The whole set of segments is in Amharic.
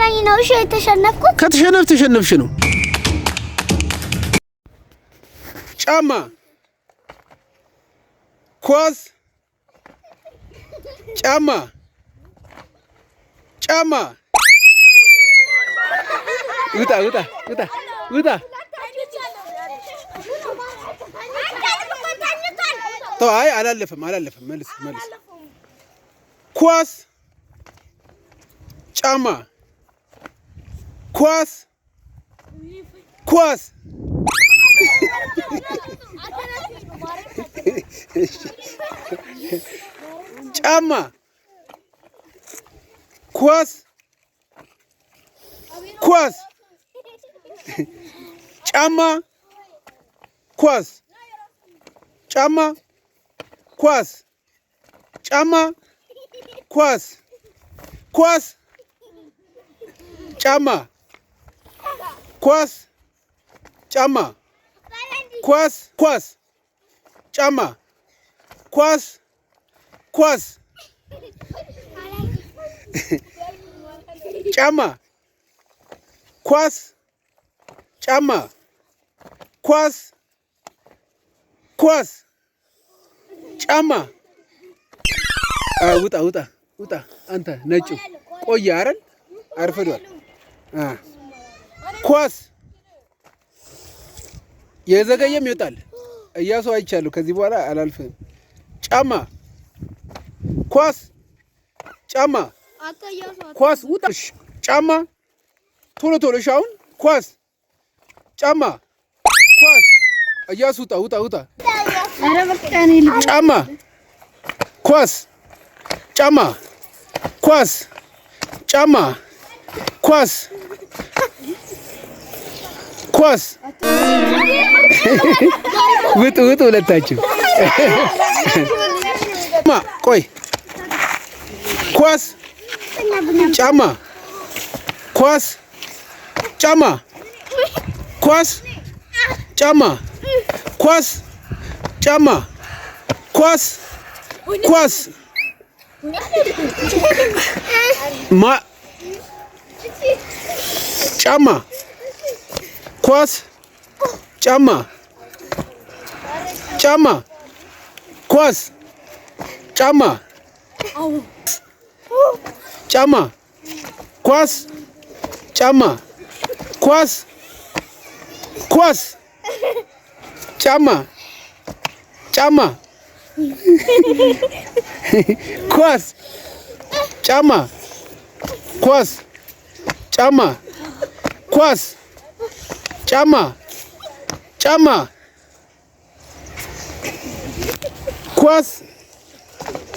ስለደከመኝ ነው እሺ የተሸነፍኩት ተሸነፍሽ ነው ጫማ ኳስ ጫማ ውጣ ተው አላለፈም መልስ ኳስ ጫማ ኳስ ጫማ ኳስ ጫማ ኳስ ጫማ ኳስ ጫማ ኳስ ጫማ ጫማ ኳስ ጫማ ጫማ ጫማ ውጣ አንተ ነጭ ቆየ አይደል አርፈዷል ኳስ የዘገየም ይወጣል እያሱ አይቻለሁ ከዚህ በኋላ አላልፍም ጫማ ኳስ ውጣ ጫማ ቶሎ ሻውን ኳስ ጫማ እያሱ ውጣ ጫማ ኳስ ጫማ ውጡ ሁለታችሁ ቆይ ኳስ ጫማ ጫማ ጫማ ኳስ ጫማ ኳስ ጫማ ኳስ ጫማ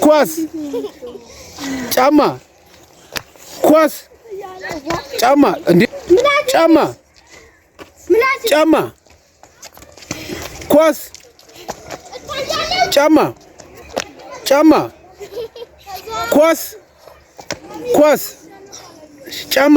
ኳስ ጫማ ኳስ ጫማ እንዴ ጫማ ኳስ ጫማ ኳስ ጫማ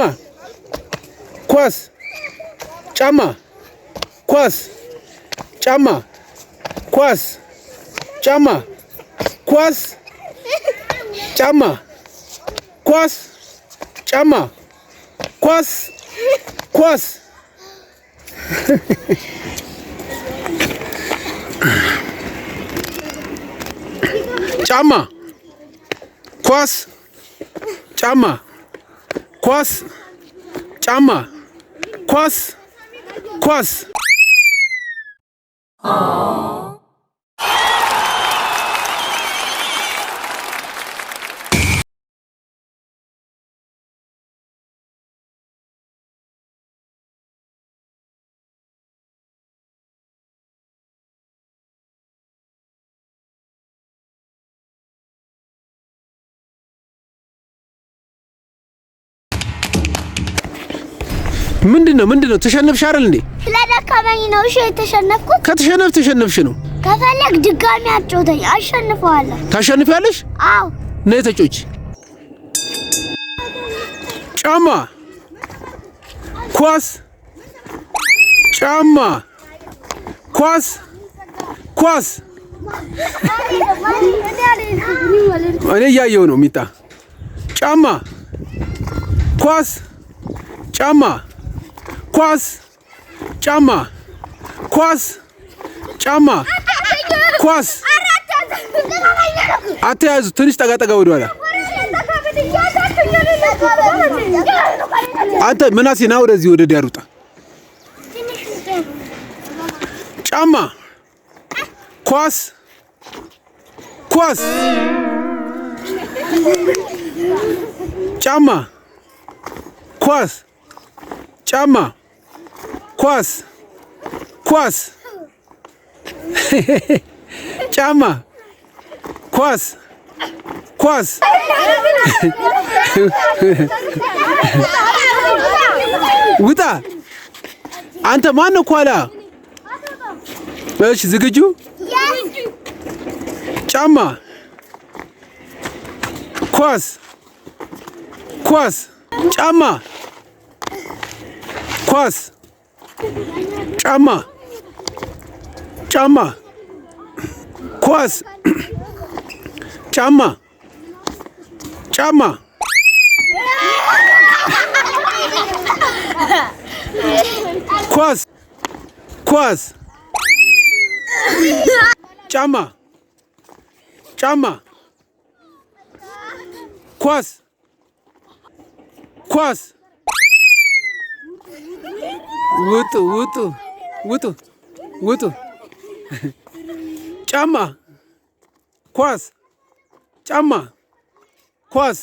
ምንድነው ተሸነፍሽ አይደል እንዴ ስለደከመኝ ነው እሺ የተሸነፍኩት ተሸነፍሽ ነው ከፈለክ ድጋሚ አጫውተኝ አሸንፈዋለሁ ታሸንፊያለሽ አዎ ነይ ተጮች ጫማ ኳስ እኔ ያየው ነው ሚጣ ጫማ ኳስ ጫማ ኳስ ጫማ ኳስ ጫማ ኳስ አትያዙ። ትንሽ ጠጋ ጠጋ ወደኋላ። አንተ ምናሴ ና ወደዚህ ወደ ዳር ውጣ። ጫማ ኳስ ኳስ ጫማ ኳስ ጫማ ኳስ ኳስ ጫማ ኳስ ኳስ ውጣ። አንተ ማን ነው ኳላ? እሺ ዝግጁ? ጫማ ኳስ ኳስ ጫማ ኳስ ጫማ ጫማ ኳስ ጫማ ጫማ ኳስ ኳስ ጫማ ጫማ ኳስ ኳስ ውጡ ውጡ ውጡ ውጡ። ጫማ ኳስ ጫማ ኳስ